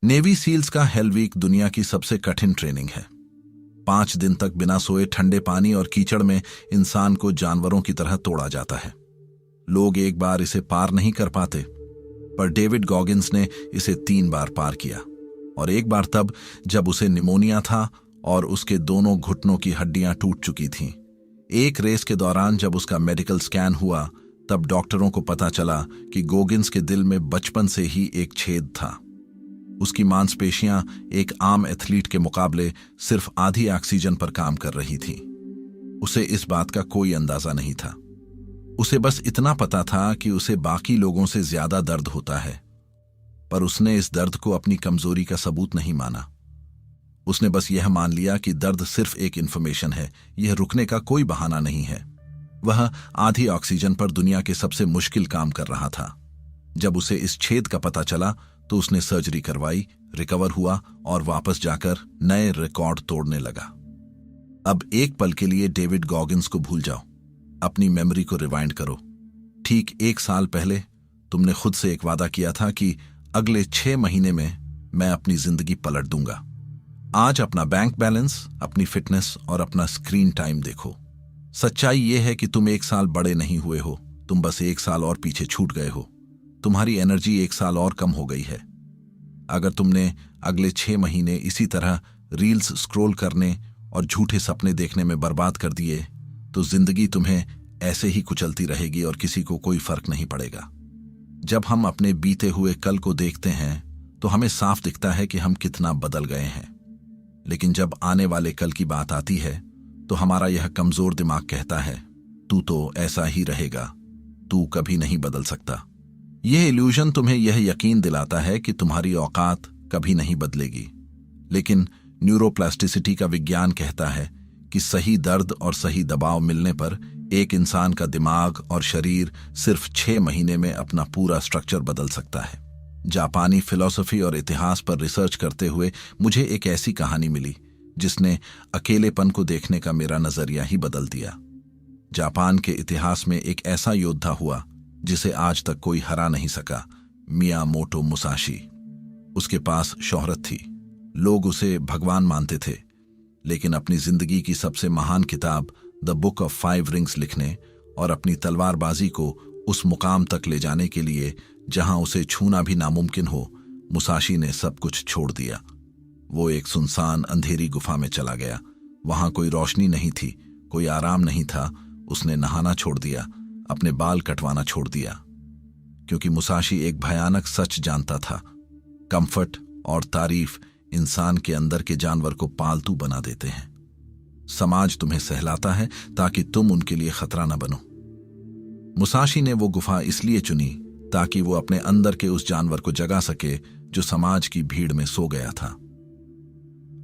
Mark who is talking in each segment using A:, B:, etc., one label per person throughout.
A: Navy seals का hello week दुनिया की सबसे कठिन ट्रेनिंग है। 5 दिन तक बिना सोए ठंडे पानी और कीचड़ में इंसान को जानवरों की तरह तोड़ा जाता है। लोग एक बार इसे पार नहीं कर पाते, पर डेविड गॉगिंस ने इसे 3 बार पार किया। और एक बार तब जब उसे निमोनिया था और उसके दोनों घुटनों की हड्डियां टूट चुकी थीं। एक रेस के दौरान जब उसका मेडिकल स्कैन हुआ, तब डॉक्टरों को पता चला कि गॉगिंस के दिल में बचपन से ही एक छेद था। उसकी मांसपेशियां एक आम एथलीट के मुकाबले सिर्फ आधी ऑक्सीजन पर काम कर रही थीं। उसे इस बात का कोई अंदाजा नहीं था। उसे बस इतना पता था कि उसे बाकी लोगों से ज्यादा दर्द होता है, पर उसने इस दर्द को अपनी कमजोरी का सबूत नहीं माना। उसने बस यह मान लिया कि दर्द सिर्फ एक इंफॉर्मेशन है, यह रुकने का कोई बहाना नहीं है। वह आधी ऑक्सीजन पर दुनिया के सबसे मुश्किल काम कर रहा था। जब उसे इस छेद का पता चला तो उसने सर्जरी करवाई, रिकवर हुआ और वापस जाकर नए रिकॉर्ड तोड़ने लगा। अब एक पल के लिए डेविड गॉगिंस को भूल जाओ, अपनी मेमोरी को रिवाइंड करो। ठीक 1 साल पहले तुमने खुद से एक वादा किया था कि अगले 6 महीने में मैं अपनी जिंदगी पलट दूंगा। आज अपना बैंक बैलेंस, अपनी फिटनेस और अपना स्क्रीन टाइम देखो। सच्चाई यह है कि तुम 1 साल बड़े नहीं हुए हो, तुम बस 1 साल और पीछे छूट गए हो। तुम्हारी एनर्जी 1 साल और कम हो गई है। अगर तुमने अगले 6 महीने इसी तरह रील्स स्क्रॉल करने और झूठे सपने देखने में बर्बाद कर दिए, तो जिंदगी तुम्हें ऐसे ही कुचलती रहेगी और किसी को कोई फर्क नहीं पड़ेगा। जब हम अपने बीते हुए कल को देखते हैं तो हमें साफ दिखता है कि हम कितना बदल गए हैं, लेकिन जब आने वाले कल की बात आती है तो हमारा यह कमजोर दिमाग कहता है, तू तो ऐसा ही रहेगा, तू कभी नहीं बदल सकता। यह इल्यूजन तुम्हें यह यकीन दिलाता है कि तुम्हारी औकात कभी नहीं बदलेगी, लेकिन न्यूरोप्लास्टिसिटी का विज्ञान कहता है कि सही दर्द और सही दबाव मिलने पर एक इंसान का दिमाग और शरीर सिर्फ 6 महीने में अपना पूरा स्ट्रक्चर बदल सकता है। जापानी फिलॉसफी और इतिहास पर रिसर्च करते हुए मुझे एक ऐसी कहानी मिली जिसने अकेलेपन को देखने का मेरा नजरिया ही बदल दिया। जापान के इतिहास में एक ऐसा योद्धा हुआ जिसे आज तक कोई हरा नहीं सका, मियामोटो मुसाशी। उसके पास शोहरत थी, लोग उसे भगवान मानते थे, लेकिन अपनी जिंदगी की सबसे महान किताब द बुक ऑफ 5 रिंग्स लिखने और अपनी तलवारबाजी को उस मुकाम तक ले जाने के लिए जहां उसे छूना भी नामुमकिन हो, मुसाशी ने सब कुछ छोड़ दिया। वो एक सुनसान अंधेरी गुफा में चला गया। वहां कोई रोशनी नहीं थी, कोई आराम नहीं था। उसने नहाना छोड़ दिया, अपने बाल कटवाना छोड़ दिया, क्योंकि मुसाशी एक भयानक सच जानता था। कंफर्ट और तारीफ इंसान के अंदर के जानवर को पालतू बना देते हैं। समाज तुम्हें सहलाता है ताकि तुम उनके लिए खतरा न बनो। मुसाशी ने वो गुफा इसलिए चुनी ताकि वो अपने अंदर के उस जानवर को जगा सके जो समाज की भीड़ में सो गया था।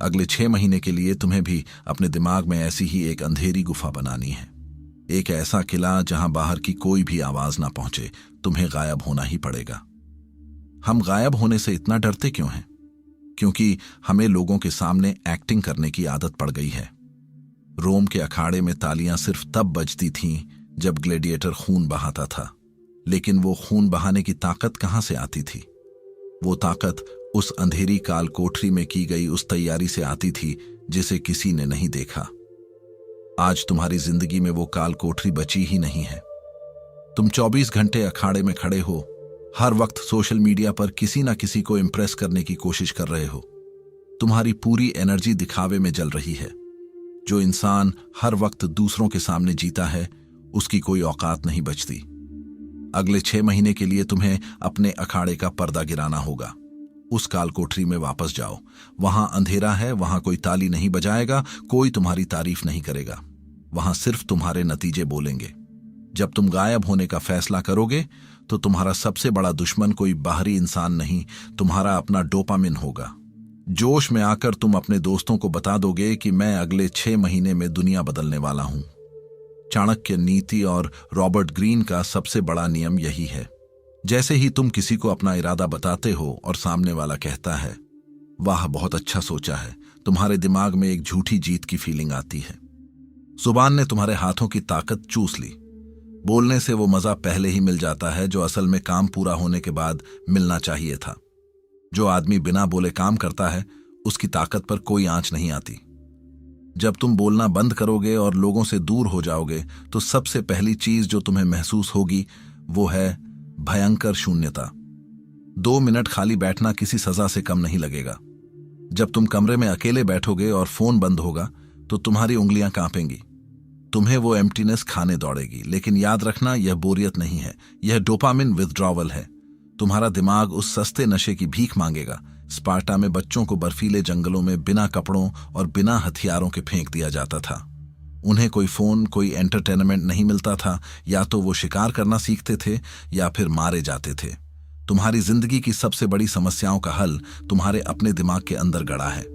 A: अगले 6 महीने के लिए तुम्हें भी अपने दिमाग में ऐसी ही एक अंधेरी गुफा बनानी है, एक ऐसा किला जहां बाहर की कोई भी आवाज ना पहुंचे। तुम्हें गायब होना ही पड़ेगा। हम गायब होने से इतना डरते क्यों हैं? क्योंकि हमें लोगों के सामने एक्टिंग करने की आदत पड़ गई है। रोम के अखाड़े में तालियां सिर्फ तब बजती थीं जब ग्लेडिएटर खून बहाता था, लेकिन वो खून बहाने की ताकत कहां से आती थी? वो ताकत उस अंधेरी काल कोठरी में की गई उस तैयारी से आती थी जिसे किसी ने नहीं देखा। आज तुम्हारी जिंदगी में वो काल कोठरी बची ही नहीं है। तुम 24 घंटे अखाड़े में खड़े हो, हर वक्त सोशल मीडिया पर किसी ना किसी को इंप्रेस करने की कोशिश कर रहे हो। तुम्हारी पूरी एनर्जी दिखावे में जल रही है। जो इंसान हर वक्त दूसरों के सामने जीता है, उसकी कोई औकात नहीं बचती। अगले 6 महीने के लिए तुम्हें अपने अखाड़े का पर्दा गिराना होगा। उस काल कोठरी में वापस जाओ। वहां अंधेरा है, वहां कोई ताली नहीं बजाएगा, कोई तुम्हारी तारीफ नहीं करेगा। वहां सिर्फ तुम्हारे नतीजे बोलेंगे। जब तुम गायब होने का फैसला करोगे तो तुम्हारा सबसे बड़ा दुश्मन कोई बाहरी इंसान नहीं, तुम्हारा अपना डोपामिन होगा। जोश में आकर तुम अपने दोस्तों को बता दोगे कि मैं अगले 6 महीने में दुनिया बदलने वाला हूं। चाणक्य नीति और रॉबर्ट ग्रीन का सबसे बड़ा नियम यही है। जैसे ही तुम किसी को अपना इरादा बताते हो और सामने वाला कहता है, वाह बहुत अच्छा सोचा है, तुम्हारे दिमाग में एक झूठी जीत की फीलिंग आती है। जुबान ने तुम्हारे हाथों की ताकत चूस ली। बोलने से वो मजा पहले ही मिल जाता है जो असल में काम पूरा होने के बाद मिलना चाहिए था। जो आदमी बिना बोले काम करता है उसकी ताकत पर कोई आंच नहीं आती। जब तुम बोलना बंद करोगे और लोगों से दूर हो जाओगे तो सबसे पहली चीज जो तुम्हें महसूस होगी वो है भयंकर शून्यता। 2 मिनट खाली बैठना किसी सजा से कम नहीं लगेगा। जब तुम कमरे में अकेले बैठोगे और फोन बंद होगा तो तुम्हारी उंगलियां कांपेंगी, तुम्हें वो एम्प्टीनेस खाने दौड़ेगी। लेकिन याद रखना, यह बोरियत नहीं है, यह डोपामिन विथड्रॉवल है। तुम्हारा दिमाग उस सस्ते नशे की भीख मांगेगा। स्पार्टा में बच्चों को बर्फीले जंगलों में बिना कपड़ों और बिना हथियारों के फेंक दिया जाता था। उन्हें कोई फोन, कोई एंटरटेनमेंट नहीं मिलता था। या तो वो शिकार करना सीखते थे या फिर मारे जाते थे। तुम्हारी जिंदगी की सबसे बड़ी समस्याओं का हल तुम्हारे अपने दिमाग के अंदर गड़ा है।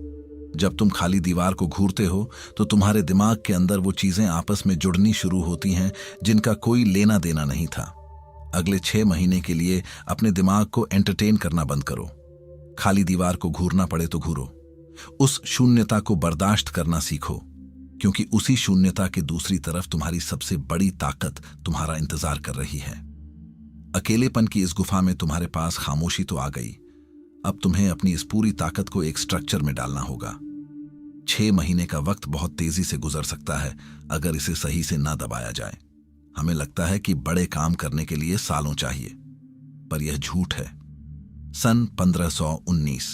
A: जब तुम खाली दीवार को घूरते हो तो तुम्हारे दिमाग के अंदर वो चीजें आपस में जुड़नी शुरू होती हैं जिनका कोई लेना देना नहीं था। अगले 6 महीने के लिए अपने दिमाग को एंटरटेन करना बंद करो। खाली दीवार को घूरना पड़े तो घूरो। उस शून्यता को बर्दाश्त करना सीखो, क्योंकि उसी शून्यता के दूसरी तरफ तुम्हारी सबसे बड़ी ताकत तुम्हारा इंतजार कर रही है। अकेलेपन की इस गुफा में तुम्हारे पास खामोशी तो आ गई। अब तुम्हें अपनी इस पूरी ताकत को एक स्ट्रक्चर में डालना होगा। 6 महीने का वक्त बहुत तेजी से गुजर सकता है अगर इसे सही से ना दबाया जाए। हमें लगता है कि बड़े काम करने के लिए सालों चाहिए, पर यह झूठ है। सन 1519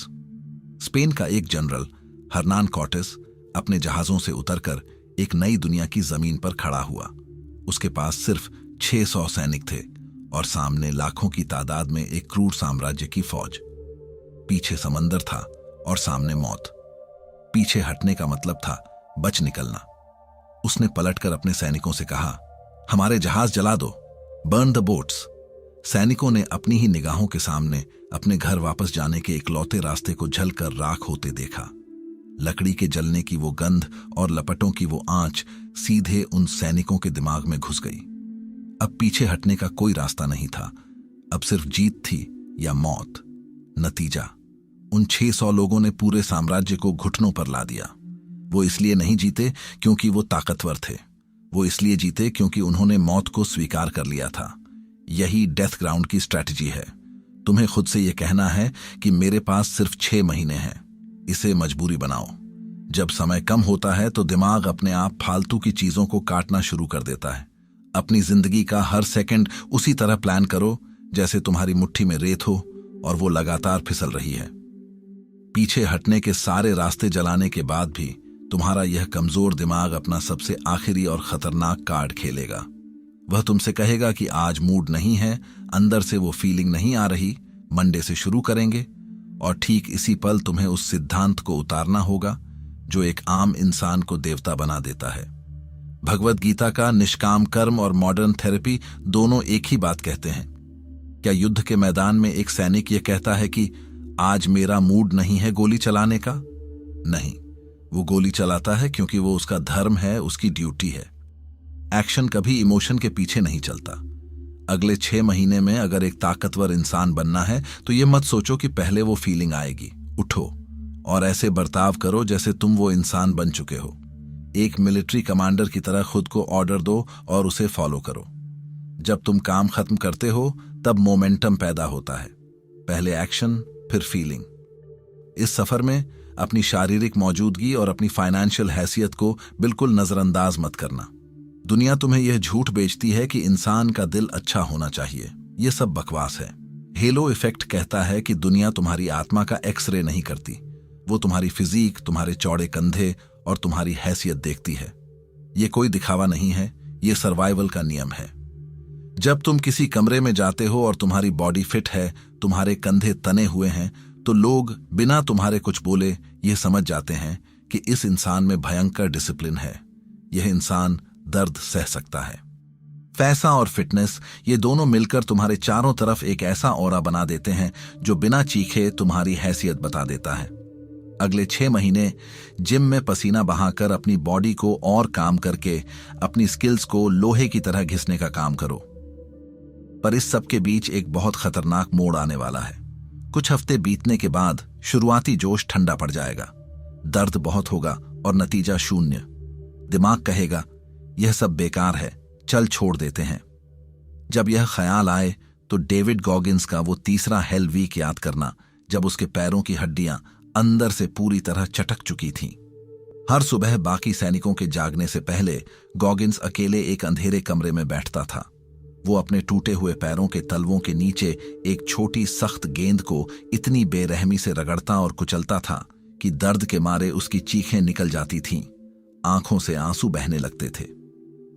A: स्पेन का एक जनरल हर्नान कॉर्टेस अपने जहाजों से उतरकर एक नई दुनिया की जमीन पर खड़ा हुआ। उसके पास सिर्फ 600 सैनिक थे और सामने लाखों की तादाद में एक क्रूर साम्राज्य की फौज। पीछे समंदर था और सामने मौत। पीछे हटने का मतलब था बच निकलना। उसने पलटकर अपने सैनिकों से कहा, हमारे जहाज जला दो, बर्न द बोट्स। सैनिकों ने अपनी ही निगाहों के सामने अपने घर वापस जाने के इकलौते रास्ते को जलकर राख होते देखा। लकड़ी के जलने की वो गंध और लपटों की वो आंच सीधे उन सैनिकों के दिमाग में घुस गई। अब पीछे हटने का कोई रास्ता नहीं था। अब सिर्फ जीत थी या मौत। नतीजा, उन 600 लोगों ने पूरे साम्राज्य को घुटनों पर ला दिया। वो इसलिए नहीं जीते क्योंकि वो ताकतवर थे, वो इसलिए जीते क्योंकि उन्होंने मौत को स्वीकार कर लिया था। यही डेथ ग्राउंड की स्ट्रैटेजी है। तुम्हें खुद से यह कहना है कि मेरे पास सिर्फ 6 महीने हैं, इसे मजबूरी बनाओ। जब समय कम होता है तो दिमाग अपने आप फालतू की चीजों को काटना शुरू कर देता है। अपनी जिंदगी का हर सेकंड उसी तरह प्लान करो जैसे तुम्हारी मुट्ठी में रेत हो और वो लगातार फिसल रही है। पीछे हटने के सारे रास्ते जलाने के बाद भी तुम्हारा यह कमजोर दिमाग अपना सबसे आखिरी और खतरनाक कार्ड खेलेगा। वह तुमसे कहेगा कि आज मूड नहीं है, अंदर से वो फीलिंग नहीं आ रही, मंडे से शुरू करेंगे। और ठीक इसी पल तुम्हें उस सिद्धांत को उतारना होगा जो एक आम इंसान को देवता बना देता है। भगवत गीता का निष्काम कर्म और मॉडर्न थेरेपी दोनों एक ही बात कहते हैं। क्या युद्ध के मैदान में एक सैनिक यह कहता है कि आज मेरा मूड नहीं है गोली चलाने का? नहीं, वो गोली चलाता है क्योंकि वो उसका धर्म है, उसकी ड्यूटी है। एक्शन कभी इमोशन के पीछे नहीं चलता। अगले 6 महीने में अगर एक ताकतवर इंसान बनना है तो ये मत सोचो कि पहले वो फीलिंग आएगी। उठो और ऐसे बर्ताव करो जैसे तुम वो इंसान बन चुके हो। एक मिलिट्री कमांडर की तरह खुद को ऑर्डर दो और उसे फॉलो करो। जब तुम काम खत्म करते हो तब मोमेंटम पैदा होता है। पहले एक्शन, फिर फीलिंग। इस सफर में अपनी शारीरिक मौजूदगी और अपनी फाइनेंशियल हैसियत को बिल्कुल नजरअंदाज मत करना। दुनिया तुम्हें यह झूठ बेचती है कि इंसान का दिल अच्छा होना चाहिए। यह सब बकवास है। हेलो इफेक्ट कहता है कि दुनिया तुम्हारी आत्मा का एक्सरे नहीं करती, वो तुम्हारी फिजिक, तुम्हारे चौड़े कंधे और तुम्हारी हैसियत देखती है। यह कोई दिखावा नहीं है, यह सर्वाइवल का नियम है। जब तुम किसी कमरे में जाते हो और तुम्हारी बॉडी फिट है, तुम्हारे कंधे तने हुए हैं, तो लोग बिना तुम्हारे कुछ बोले यह समझ जाते हैं कि इस इंसान में भयंकर डिसिप्लिन है, यह इंसान दर्द सह सकता है। पैसा और फिटनेस, ये दोनों मिलकर तुम्हारे चारों तरफ एक ऐसा ऑरा बना देते हैं जो बिना चीखे तुम्हारी हैसियत बता देता है। अगले 6 महीने जिम में पसीना बहाकर अपनी बॉडी को और काम करके अपनी स्किल्स को लोहे की तरह घिसने का काम करो। पर इस सब के बीच एक बहुत खतरनाक मोड़ आने वाला है। कुछ हफ्ते बीतने के बाद शुरुआती जोश ठंडा पड़ जाएगा, दर्द बहुत होगा और नतीजा शून्य। दिमाग कहेगा यह सब बेकार है, चल छोड़ देते हैं। जब यह ख्याल आए तो डेविड गॉगिंस का वो तीसरा हेल वीक याद करना जब उसके पैरों की हड्डियां अंदर से पूरी तरह चटक चुकी थीं। हर सुबह बाकी सैनिकों के जागने से पहले गॉगिन्स अकेले एक अंधेरे कमरे में बैठता था। वो अपने टूटे हुए पैरों के तलवों के नीचे एक छोटी सख्त गेंद को इतनी बेरहमी से रगड़ता और कुचलता था कि दर्द के मारे उसकी चीखें निकल जाती थीं, आंखों से आंसू बहने लगते थे।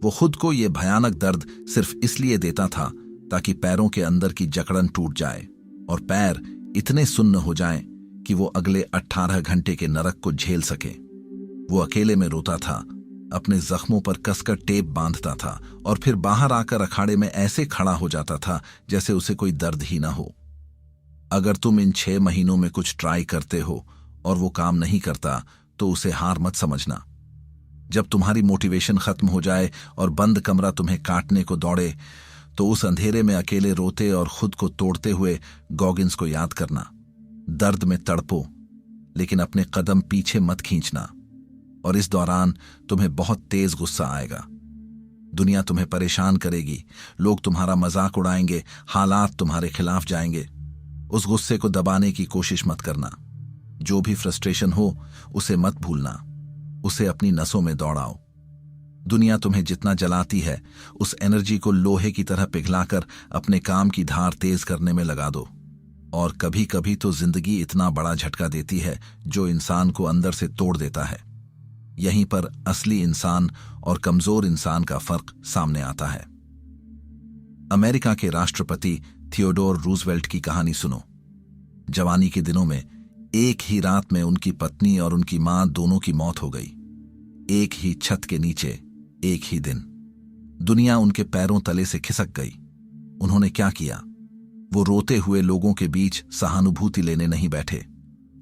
A: वो खुद को ये भयानक दर्द सिर्फ इसलिए देता था ताकि पैरों के अंदर की जकड़न टूट जाए और पैर इतने सुन्न हो जाएं कि वो अगले 18 घंटे के नरक को झेल सके। वो अकेले में रोता था, अपने जख्मों पर कसकर टेप बांधता था और फिर बाहर आकर अखाड़े में ऐसे खड़ा हो जाता था जैसे उसे कोई दर्द ही ना हो। अगर तुम इन 6 महीनों में कुछ ट्राई करते हो और वो काम नहीं करता तो उसे हार मत समझना। जब तुम्हारी मोटिवेशन खत्म हो जाए और बंद कमरा तुम्हें काटने को दौड़े तो उस अंधेरे में अकेले रोते और खुद को तोड़ते हुए गॉगिन्स को याद करना। दर्द में तड़पो, लेकिन अपने कदम पीछे मत खींचना। और इस दौरान तुम्हें बहुत तेज गुस्सा आएगा। दुनिया तुम्हें परेशान करेगी, लोग तुम्हारा मजाक उड़ाएंगे, हालात तुम्हारे खिलाफ जाएंगे। उस गुस्से को दबाने की कोशिश मत करना। जो भी फ्रस्ट्रेशन हो उसे मत भूलना, उसे अपनी नसों में दौड़ाओ। दुनिया तुम्हें जितना जलाती है उस एनर्जी को लोहे की तरह पिघलाकर अपने काम की धार तेज करने में लगा दो। और कभी कभी तो जिंदगी इतना बड़ा झटका देती है जो इंसान को अंदर से तोड़ देता है। यहीं पर असली इंसान और कमजोर इंसान का फर्क सामने आता है। अमेरिका के राष्ट्रपति थियोडोर रूजवेल्ट की कहानी सुनो। जवानी के दिनों में एक ही रात में उनकी पत्नी और उनकी मां दोनों की मौत हो गई। एक ही छत के नीचे एक ही दिन। दुनिया उनके पैरों तले से खिसक गई। उन्होंने क्या किया? वो रोते हुए लोगों के बीच सहानुभूति लेने नहीं बैठे।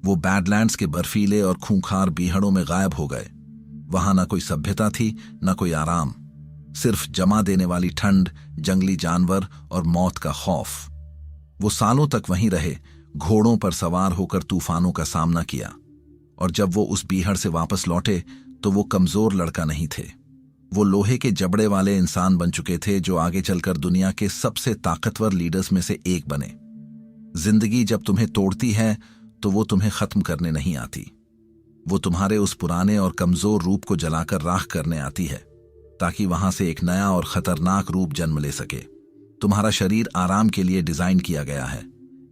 A: वो बैडलैंड्स के बर्फीले और खूंखार बीहड़ों में गायब हो गए। वहां ना कोई सभ्यता थी, ना कोई आराम, सिर्फ जमा देने वाली ठंड, जंगली जानवर और मौत का खौफ। वो सालों तक वहीं रहे, घोड़ों पर सवार होकर तूफानों का सामना किया। और जब वो उस बीहड़ से वापस लौटे तो वो कमजोर लड़का नहीं थे। वो लोहे के जबड़े वाले इंसान बन चुके थे जो आगे चलकर दुनिया के सबसे ताकतवर लीडर्स में से एक बने। जिंदगी जब तुम्हें तोड़ती है तो वो तुम्हें खत्म करने नहीं आती। वो तुम्हारे उस पुराने और कमजोर रूप को जलाकर राख करने आती है ताकि वहां से एक नया और खतरनाक रूप जन्म ले सके। तुम्हारा शरीर आराम के लिए डिजाइन किया गया है।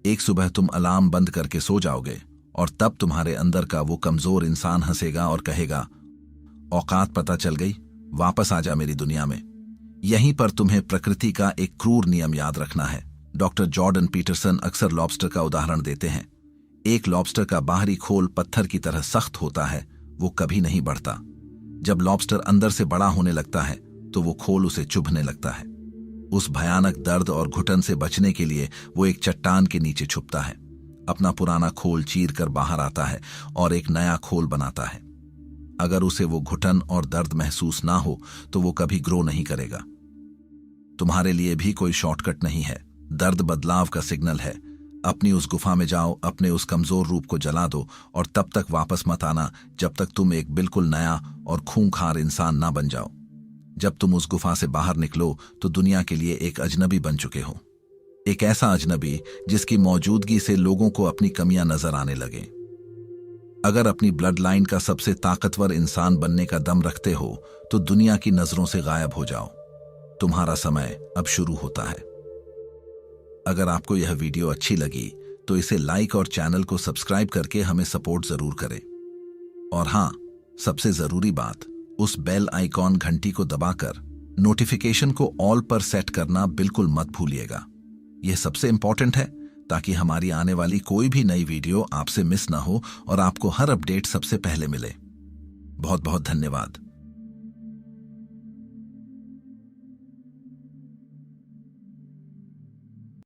A: एक सुबह तुम अलार्म बंद करके सो जाओगे और तब तुम्हारे अंदर का वो कमजोर इंसान हंसेगा और कहेगा, औकात पता चल गई, वापस आ जा मेरी दुनिया में। यहीं पर तुम्हें प्रकृति का एक क्रूर नियम याद रखना है। डॉक्टर जॉर्डन पीटरसन अक्सर लॉबस्टर का उदाहरण देते हैं। एक लॉबस्टर का बाहरी खोल पत्थर की तरह सख्त होता है, वो कभी नहीं बढ़ता। जब लॉबस्टर अंदर से बड़ा होने लगता है तो वो खोल उसे चुभने लगता है। उस भयानक दर्द और घुटन से बचने के लिए वो एक चट्टान के नीचे छुपता है, अपना पुराना खोल चीर कर बाहर आता है और एक नया खोल बनाता है। अगर उसे वो घुटन और दर्द महसूस ना हो तो वो कभी ग्रो नहीं करेगा। तुम्हारे लिए भी कोई शॉर्टकट नहीं है। दर्द बदलाव का सिग्नल है। अपनी उस गुफा में जाओ, अपने उस कमजोर रूप को जला दो और तब तक वापस मत आना जब तक तुम एक बिल्कुल नया और खूंखार इंसान ना बन जाओ। जब तुम उस गुफा से बाहर निकलो तो दुनिया के लिए एक अजनबी बन चुके हो। एक ऐसा अजनबी जिसकी मौजूदगी से लोगों को अपनी कमियां नजर आने लगे। अगर अपनी ब्लड लाइन का सबसे ताकतवर इंसान बनने का दम रखते हो तो दुनिया की नजरों से गायब हो जाओ। तुम्हारा समय अब शुरू होता है। अगर आपको यह वीडियो अच्छी लगी तो इसे लाइक और चैनल को सब्सक्राइब करके हमें सपोर्ट जरूर करें। और हाँ, सबसे जरूरी बात, उस बेल आइकॉन घंटी को दबाकर नोटिफिकेशन को ऑल पर सेट करना बिल्कुल मत भूलिएगा। यह सबसे इंपॉर्टेंट है ताकि हमारी आने वाली कोई भी नई वीडियो आपसे मिस ना हो और आपको हर अपडेट सबसे पहले मिले। बहुत बहुत धन्यवाद।